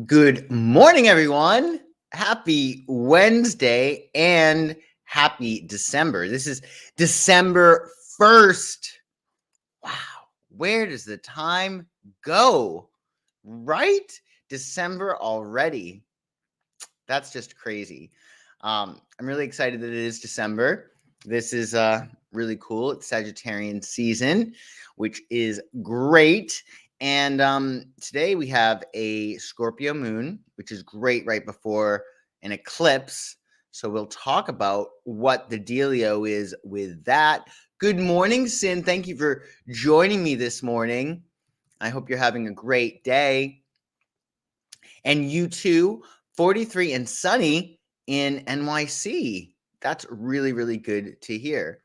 Good morning, everyone. Happy Wednesday and happy December. This is December 1st. Wow. Where does the time go? Right? December already. That's just crazy. I'm really excited that it is December. This is really cool. It's Sagittarian season, which is great. And today we have a Scorpio moon, which is great right before an eclipse. So we'll talk about what the dealio is with that. Good morning, Sin. Thank you for joining me this morning. I hope you're having a great day. And you too, 43 and sunny in NYC. That's really, really good to hear.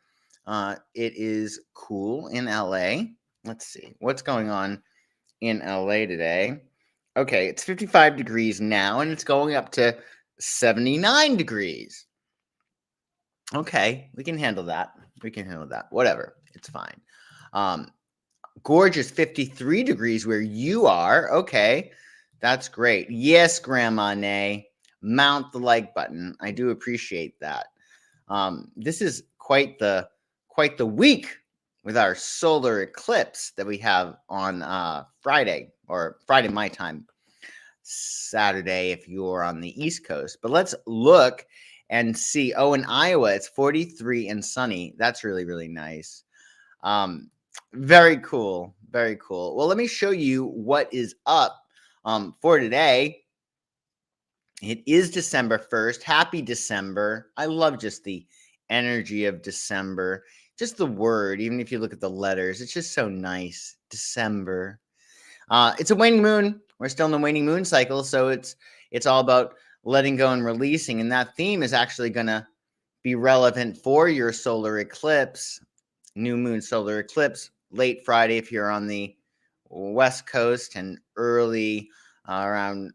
It is cool in LA. Let's see what's going on in LA today. Okay, it's 55 degrees now, and it's going up to 79 degrees. Okay, we can handle that. Whatever, it's fine. Gorgeous 53 degrees where you are. Okay, that's great. Yes, Grandma Nay, mount the like button. I do appreciate that. This is quite the week with our solar eclipse that we have on Friday, or Friday my time, Saturday if you're on the East Coast. But let's look and see. Oh, in Iowa, it's 43 and sunny. That's really, really nice. Very cool. Very cool. Well, let me show you what is up for today. It is December 1st. Happy December. I love just the energy of December. Just the word, even if you look at the letters, it's just so nice. December. It's a waning moon. We're still in the waning moon cycle, so it's all about letting go and releasing. And that theme is actually going to be relevant for your solar eclipse, new moon solar eclipse, late Friday if you're on the West Coast, and early around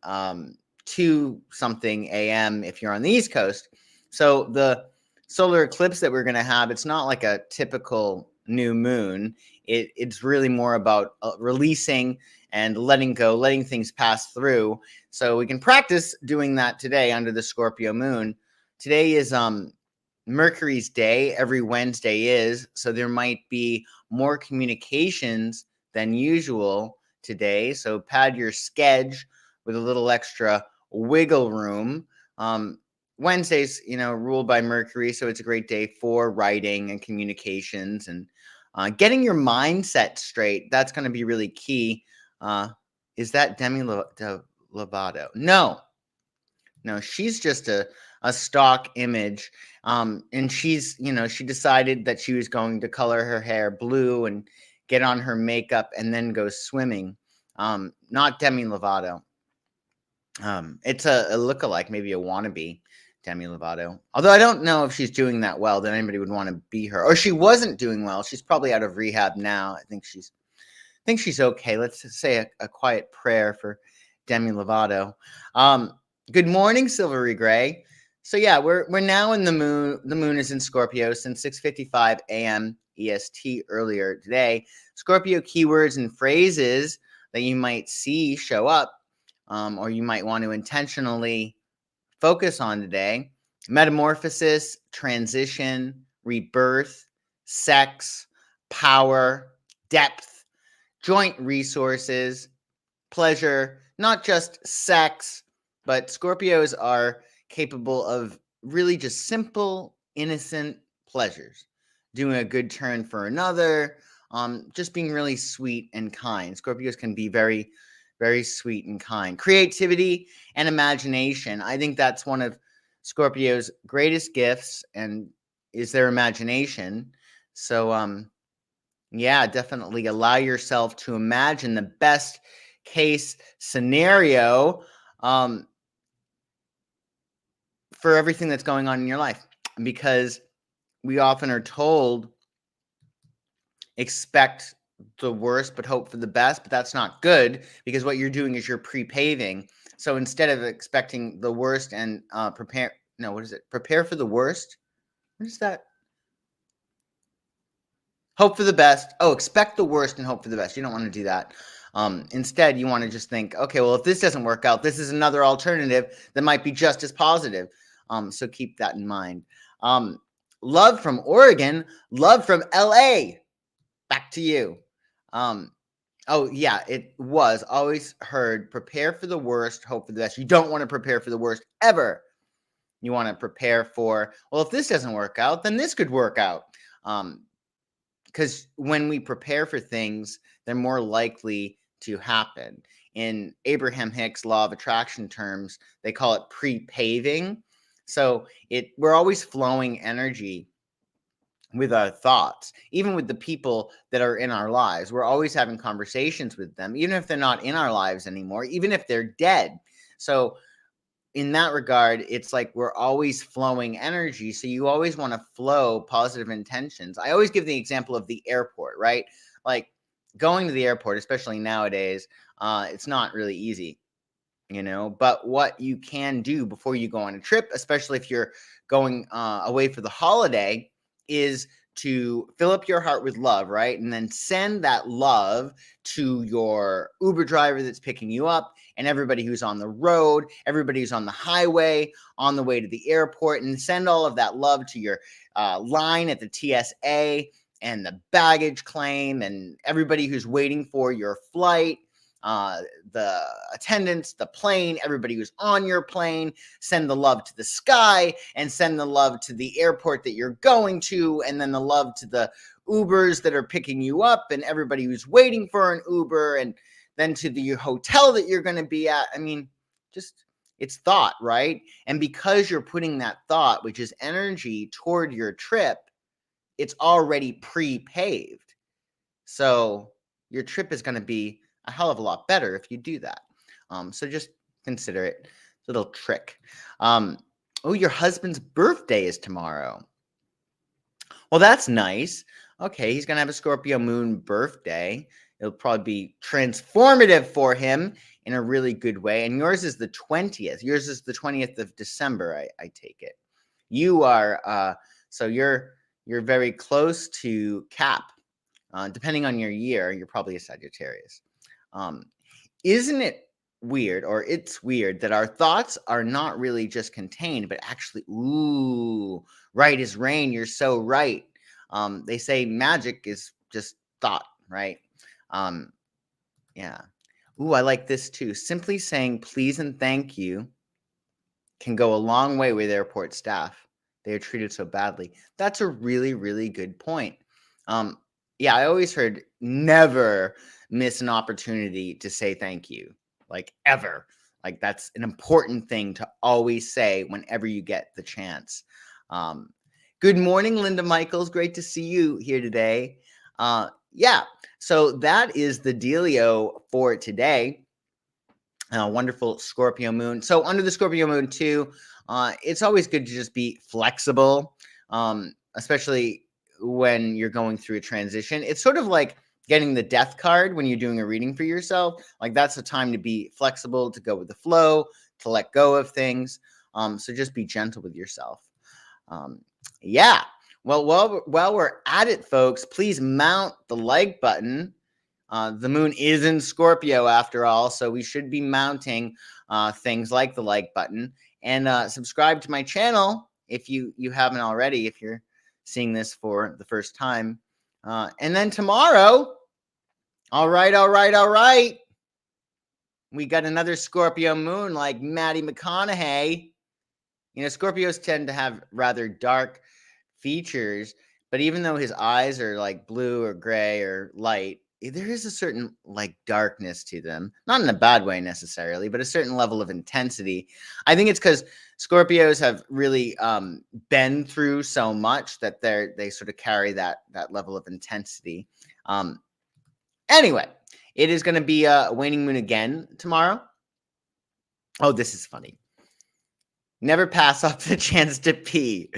2 something a.m. if you're on the East Coast. So the solar eclipse that we're going to have, it's not like a typical new moon. It's really more about releasing and letting go, letting things pass through. So we can practice doing that today under the Scorpio moon. Today is Mercury's day. Every Wednesday is, so there might be more communications than usual today. So pad your schedule with a little extra wiggle room. Wednesdays, ruled by Mercury, so it's a great day for writing and communications and getting your mindset straight. That's going to be really key. Is that Demi Lovato? No, she's just a stock image. And she's, she decided that she was going to color her hair blue and get on her makeup and then go swimming. Not Demi Lovato. It's a lookalike, maybe a wannabe Demi Lovato. Although I don't know if she's doing that well, that anybody would want to be her. Or she wasn't doing well. She's probably out of rehab now. I think she's okay. Let's say a quiet prayer for Demi Lovato. Good morning, Silvery Gray. So yeah, we're now in the moon. The moon is in Scorpio since 6:55 a.m. EST earlier today. Scorpio keywords and phrases that you might see show up, or you might want to intentionally focus on today: metamorphosis, transition, rebirth, sex, power, depth, joint resources, pleasure, not just sex, but Scorpios are capable of really just simple, innocent pleasures. Doing a good turn for another, just being really sweet and kind. Scorpios can be very, very sweet and kind. Creativity and imagination. I think that's one of Scorpio's greatest gifts, and is their imagination. So, yeah, definitely allow yourself to imagine the best case scenario for everything that's going on in your life, because we often are told expect the worst but hope for the best, but that's not good, because what you're doing is you're pre-paving. So instead of expecting the worst and prepare for the worst, what is that? Hope for the best. Oh, expect the worst and hope for the best. You don't want to do that. Instead, you want to just think, okay, well, if this doesn't work out, this is another alternative that might be just as positive. So keep that in mind. Love from Oregon, love from LA. Back to you. Oh, yeah, it was always heard prepare for the worst, hope for the best. You don't want to prepare for the worst ever. You want to prepare for, well, if this doesn't work out, then this could work out. Because when we prepare for things, they're more likely to happen. In Abraham Hicks' law of attraction terms, they call it pre-paving. So we're always flowing energy with our thoughts, even with the people that are in our lives. We're always having conversations with them, even if they're not in our lives anymore, even if they're dead. So in that regard, it's like we're always flowing energy. So you always want to flow positive intentions. I always give the example of the airport, right? Like going to the airport, especially nowadays, it's not really easy, but what you can do before you go on a trip, especially if you're going away for the holiday, is to fill up your heart with love, right? And then send that love to your Uber driver that's picking you up and everybody who's on the road, everybody who's on the highway, on the way to the airport, and send all of that love to your line at the TSA and the baggage claim and everybody who's waiting for your flight, the attendants, the plane, everybody who's on your plane. Send the love to the sky and send the love to the airport that you're going to, and then the love to the Ubers that are picking you up and everybody who's waiting for an Uber, and then to the hotel that you're going to be at. I mean, just it's thought, right? And because you're putting that thought, which is energy, toward your trip, it's already pre-paved. So your trip is going to be a hell of a lot better if you do that. So just consider it. It's a little trick. Oh, your husband's birthday is tomorrow. Well, that's nice. Okay, he's going to have a Scorpio moon birthday. It'll probably be transformative for him in a really good way. And yours is the 20th. Yours is the 20th of December, I take it. You are, so you're very close to Cap. Depending on your year, you're probably a Sagittarius. Isn't it weird, or it's weird, that our thoughts are not really just contained, but actually, ooh, right as rain. You're so right. They say magic is just thought, right? Yeah. Ooh, I like this too. Simply saying please and thank you can go a long way with airport staff. They are treated so badly. That's a really, really good point. Yeah, I always heard never miss an opportunity to say thank you, like ever. Like that's an important thing to always say whenever you get the chance. Good morning, Linda Michaels. Great to see you here today. Yeah, so that is the dealio for today. Wonderful Scorpio moon. So under the Scorpio moon too, it's always good to just be flexible, especially when you're going through a transition. It's sort of like getting the death card when you're doing a reading for yourself. Like that's the time to be flexible, to go with the flow, to let go of things. So just be gentle with yourself. Yeah. Well, while we're at it, folks, please mount the like button. The moon is in Scorpio after all, so we should be mounting things like the like button, and subscribe to my channel if you haven't already, if you're seeing this for the first time. And then tomorrow, all right, we got another Scorpio moon like Maddie McConaughey. Scorpios tend to have rather dark features, but even though his eyes are like blue or gray or light, there is a certain like darkness to them, not in a bad way necessarily, but a certain level of intensity. I think it's because Scorpios have really been through so much that they sort of carry that level of intensity. Anyway, it is going to be a waning moon again tomorrow. Oh, this is funny. Never pass up the chance to pee.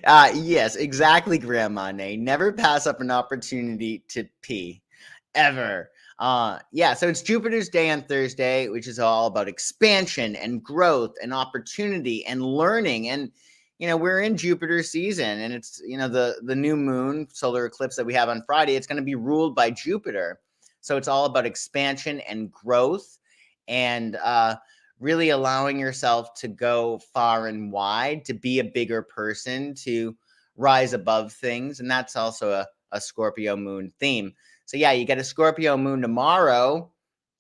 Yes, exactly, Grandma Nay. Never pass up an opportunity to pee. Ever. Yeah, so it's Jupiter's day on Thursday, which is all about expansion and growth and opportunity and learning. And, we're in Jupiter season, and it's, the new moon solar eclipse that we have on Friday, it's going to be ruled by Jupiter. So it's all about expansion and growth, and really allowing yourself to go far and wide, to be a bigger person, to rise above things. And that's also a Scorpio moon theme. So yeah, you get a Scorpio moon tomorrow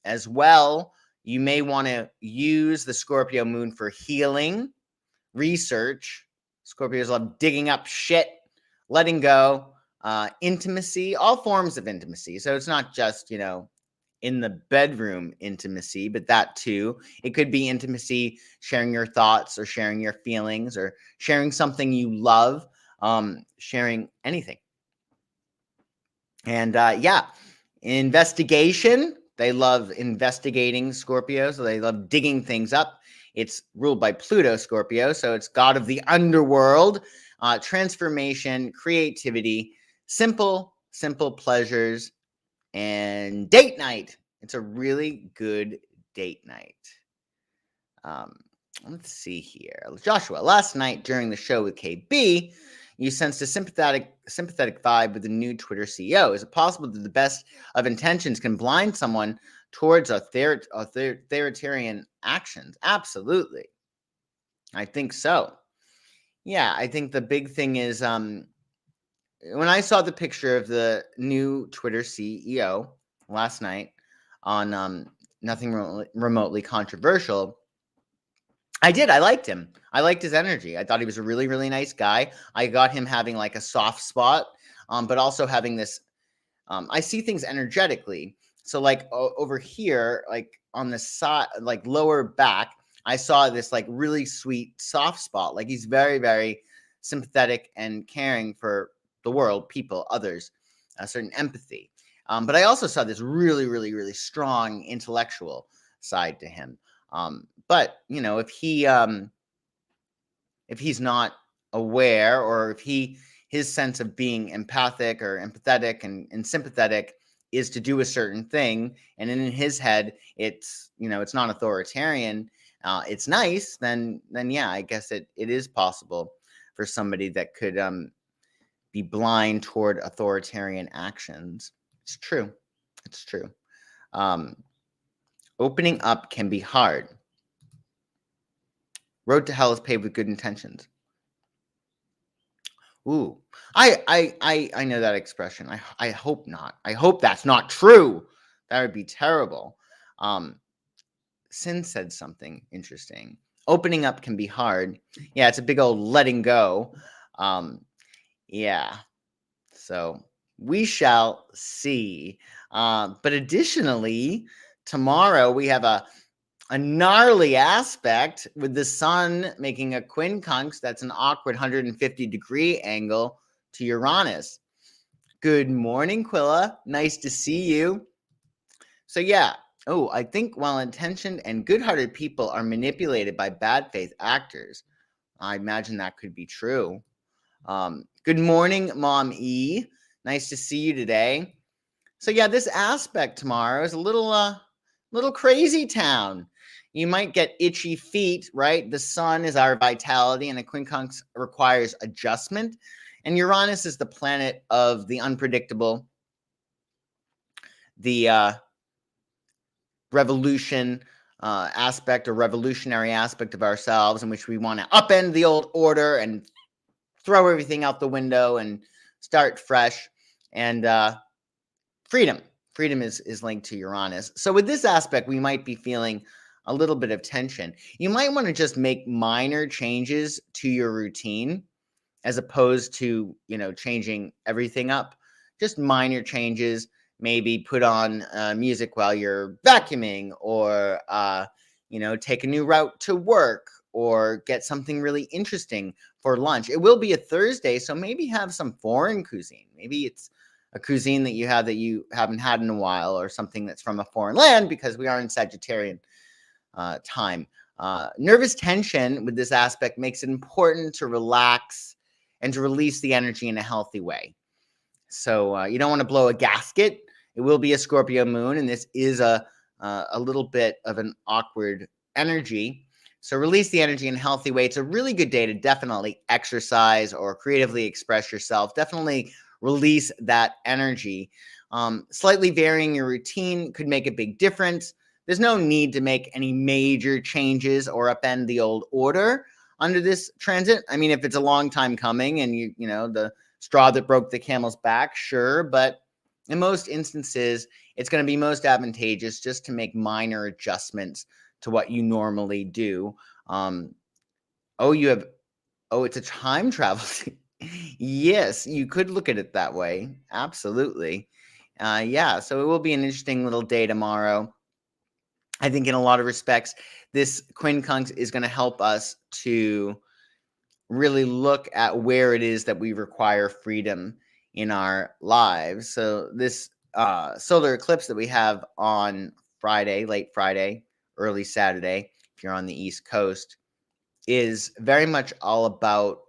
as well. You may want to use the Scorpio moon for healing, research. Scorpios love digging up shit, letting go, intimacy, all forms of intimacy. So it's not just, in the bedroom intimacy, but that too. It could be intimacy, sharing your thoughts or sharing your feelings or sharing something you love, sharing anything. And yeah, investigation. They love investigating, Scorpio. So they love digging things up. It's ruled by Pluto, Scorpio. So it's god of the underworld, transformation, creativity, simple pleasures, and date night. It's a really good date night. Let's see here. Joshua, last night during the show with KB, you sensed a sympathetic vibe with the new Twitter CEO. Is it possible that the best of intentions can blind someone towards authoritarian actions? Absolutely. I think so. Yeah, I think the big thing is when I saw the picture of the new Twitter CEO last night on Nothing Remotely Controversial, I did. I liked him. I liked his energy. I thought he was a really, really nice guy. I got him having like a soft spot, but also having this. I see things energetically. So like over here, like on the side, like lower back, I saw this like really sweet soft spot. Like he's very, very sympathetic and caring for the world, people, others, a certain empathy. But I also saw this really, really, really strong intellectual side to him. But if he's not aware, or if his sense of being empathic or empathetic and sympathetic is to do a certain thing, and in his head it's not authoritarian, it's nice, then yeah, I guess it is possible for somebody that could be blind toward authoritarian actions. It's true. Opening up can be hard. Road to hell is paved with good intentions. Ooh, I know that expression. I hope not. I hope that's not true. That would be terrible. Sin said something interesting. Opening up can be hard. Yeah, it's a big old letting go. Yeah. So we shall see. But additionally, tomorrow we have a gnarly aspect with the sun making a quincunx. That's an awkward 150-degree angle to Uranus. Good morning, Quilla. Nice to see you. So yeah. Oh, I think well-intentioned and good-hearted people are manipulated by bad faith actors. I imagine that could be true. Good morning, Mom E. Nice to see you today. So yeah, this aspect tomorrow is a little crazy town. You might get itchy feet, right? The sun is our vitality, and a quincunx requires adjustment. And Uranus is the planet of the unpredictable, the revolution aspect or revolutionary aspect of ourselves, in which we want to upend the old order and throw everything out the window and start fresh. And freedom is linked to Uranus. So with this aspect, we might be feeling a little bit of tension. You might want to just make minor changes to your routine, as opposed to changing everything up. Just minor changes. Maybe put on music while you're vacuuming, or take a new route to work, or get something really interesting for lunch. It will be a Thursday, so maybe have some foreign cuisine. Maybe it's a cuisine that you haven't had in a while, or something that's from a foreign land, because we are in Sagittarian time. Nervous tension with this aspect makes it important to relax and to release the energy in a healthy way. So you don't want to blow a gasket. It will be a Scorpio moon, and this is a little bit of an awkward energy. So release the energy in a healthy way. It's a really good day to definitely exercise or creatively express yourself. Definitely release that energy. Slightly varying your routine could make a big difference. There's no need to make any major changes or upend the old order under this transit. I mean, if it's a long time coming and you know, the straw that broke the camel's back, sure. But in most instances, it's going to be most advantageous just to make minor adjustments to what you normally do. Oh, it's a time travel. Yes, you could look at it that way. Absolutely. Yeah, so it will be an interesting little day tomorrow. I think in a lot of respects, this quincunx is going to help us to really look at where it is that we require freedom in our lives. So this solar eclipse that we have on Friday, late Friday, early Saturday, if you're on the East Coast, is very much all about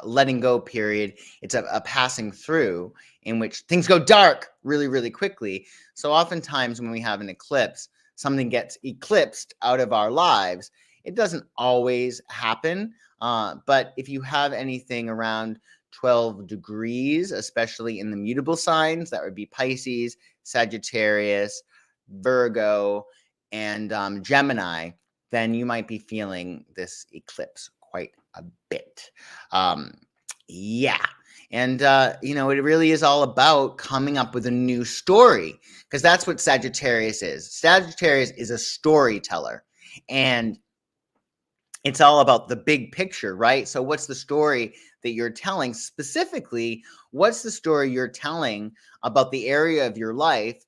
letting go period. It's a passing through in which things go dark really, really quickly. So oftentimes when we have an eclipse, something gets eclipsed out of our lives. It doesn't always happen, but if you have anything around 12 degrees, especially in the mutable signs, that would be Pisces, Sagittarius, Virgo, and Gemini, then you might be feeling this eclipse quite a bit. Yeah. And, you know, it really is all about coming up with a new story because that's what Sagittarius is. Sagittarius is a storyteller and it's all about the big picture, right? So, what's the story that you're telling? Specifically, what's the story you're telling about the area of your life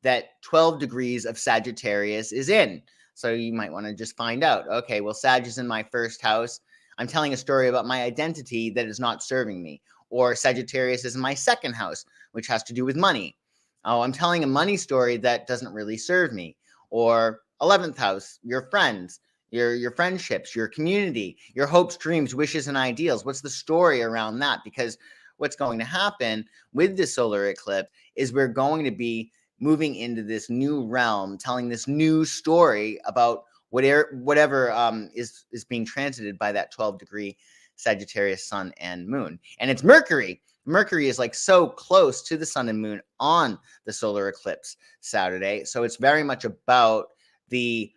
that 12 degrees of Sagittarius is in? So you might want to just find out, okay, well, Sag is in my first house. I'm telling a story about my identity that is not serving me. Or Sagittarius is in my second house, which has to do with money. Oh, I'm telling a money story that doesn't really serve me. Or 11th house, your friends, your friendships, your community, your hopes, dreams, wishes, and ideals. What's the story around that? Because what's going to happen with this solar eclipse is we're going to be moving into this new realm, telling this new story about whatever is being transited by that 12-degree Sagittarius sun and moon. And it's Mercury. Mercury is like so close to the sun and moon on the solar eclipse Saturday. So it's very much about the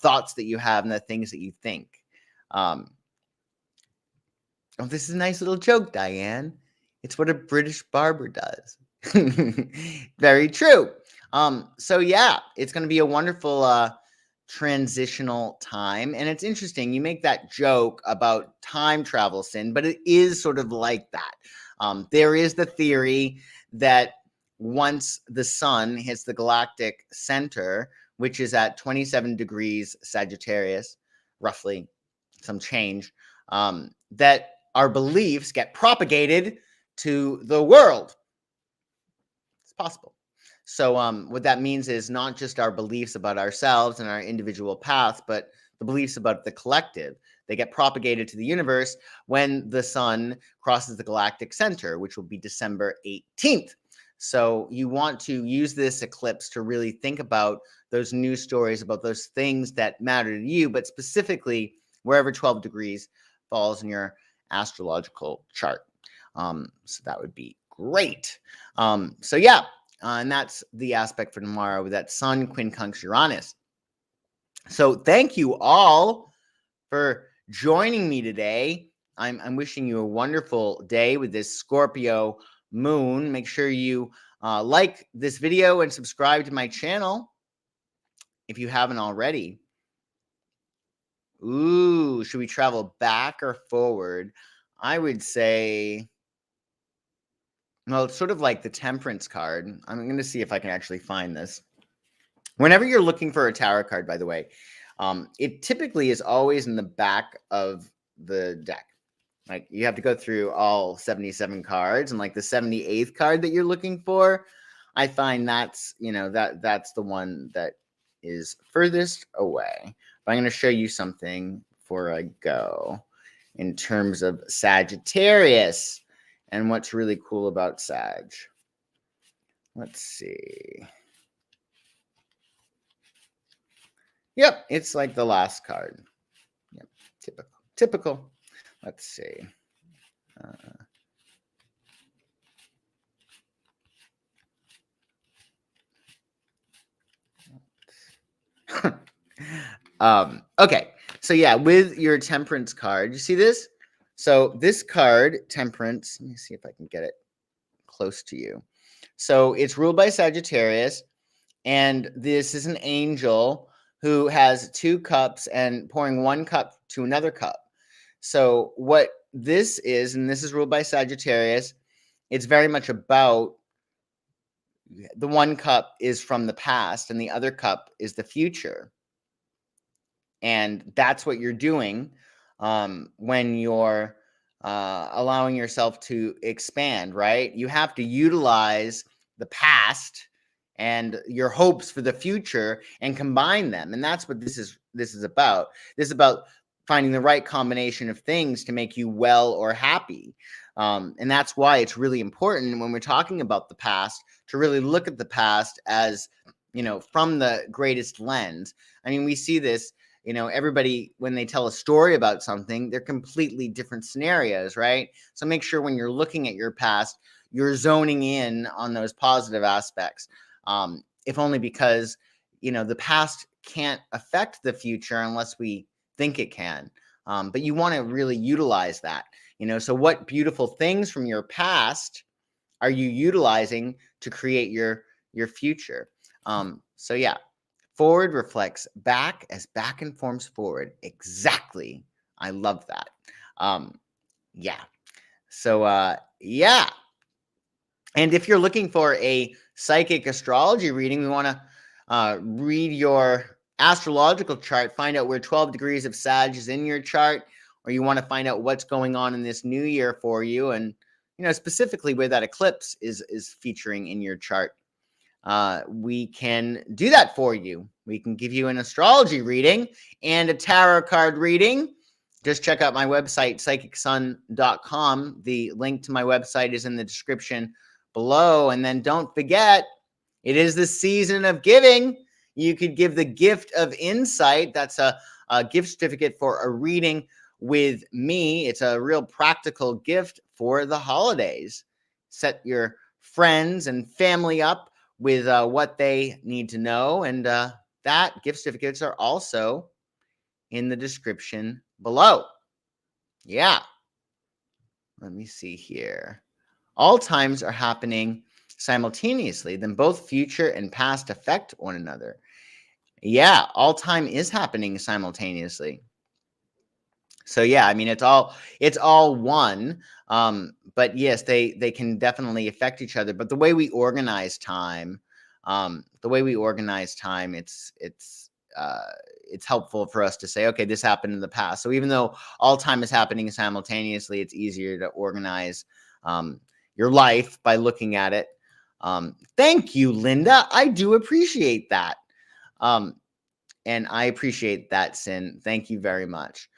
thoughts that you have and the things that you think. Oh, this is a nice little joke, Diane. It's what a British barber does. Very true. So yeah, it's going to be a wonderful transitional time. And it's interesting. You make that joke about time travel sin, but it is sort of like that. There is the theory that once the sun hits the galactic center, which is at 27 degrees Sagittarius, roughly some change, that our beliefs get propagated to the world. It's possible. So what that means is not just our beliefs about ourselves and our individual paths, but the beliefs about the collective. They get propagated to the universe when the sun crosses the galactic center, which will be December 18th. So you want to use this eclipse to really think about those new stories, about those things that matter to you, but specifically wherever 12 degrees falls in your astrological chart. So that would be great. So yeah, and that's the aspect for tomorrow with that Sun quincunx Uranus. So thank you all for joining me today. I'm wishing you a wonderful day with this Scorpio moon. Make sure you like this video and subscribe to my channel if you haven't already. Ooh, should we travel back or forward? I would say, well, it's sort of like the Temperance card. I'm going to see if I can actually find this. Whenever you're looking for a tarot card, by the way, it typically is always in the back of the deck. Like you have to go through all 77 cards, and like the 78th card that you're looking for, I find that's, you know, that's the one that is furthest away. But I'm going to show you something before I go in terms of Sagittarius and what's really cool about Sag. Let's see. Yep, it's like the last card. Yep, typical. Let's see. Okay, so yeah, with your temperance card, you see this? So this card, temperance, let me see if I can get it close to you. So it's ruled by Sagittarius, and this is an angel who has two cups and pouring one cup to another cup. So what this is, and this is ruled by Sagittarius, it's very much about the one cup is from the past and the other cup is the future. And that's what you're doing when you're allowing yourself to expand, right? You have to utilize the past and your hopes for the future and combine them. And that's what this is about. This is about finding the right combination of things to make you well or happy. And that's why it's really important when we're talking about the past to really look at the past as, from the greatest lens. I mean, we see this, everybody, when they tell a story about something, they're completely different scenarios, right? So make sure when you're looking at your past, you're zoning in on those positive aspects. If only because, the past can't affect the future unless we think it can. But you want to really utilize that, so what beautiful things from your past are you utilizing to create your future? So yeah, forward reflects back as back informs forward. Exactly. I love that. Yeah. So yeah. And if you're looking for a psychic astrology reading, we want to read your astrological chart, find out where 12 degrees of Sag is in your chart, or you want to find out what's going on in this new year for you, and specifically where that eclipse is featuring in your chart. We can do that for you. We can give you an astrology reading and a tarot card reading. Just check out my website, psychicsun.com. The link to my website is in the description below. And then don't forget, it is the season of giving. You could give the gift of insight. That's a gift certificate for a reading with me. It's a real practical gift for the holidays. Set your friends and family up with what they need to know. And that gift certificates are also in the description below. Yeah. Let me see here. All times are happening simultaneously, then both future and past affect one another. Yeah, all time is happening simultaneously. So yeah, I mean it's all one. But yes, they can definitely affect each other. But the way we organize time, it's helpful for us to say, okay, this happened in the past. So even though all time is happening simultaneously, it's easier to organize your life by looking at it. Thank you, Linda. I do appreciate that. And I appreciate that, Sin. Thank you very much.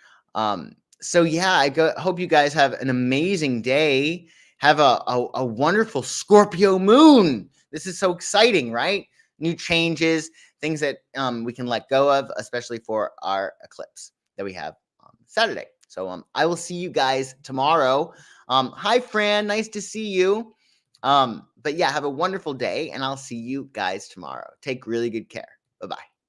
So yeah, hope you guys have an amazing day. Have a wonderful Scorpio moon. This is so exciting, right? New changes, things that we can let go of, especially for our eclipse that we have on Saturday. So I will see you guys tomorrow. Hi, Fran. Nice to see you. But yeah, have a wonderful day, and I'll see you guys tomorrow. Take really good care. Bye-bye.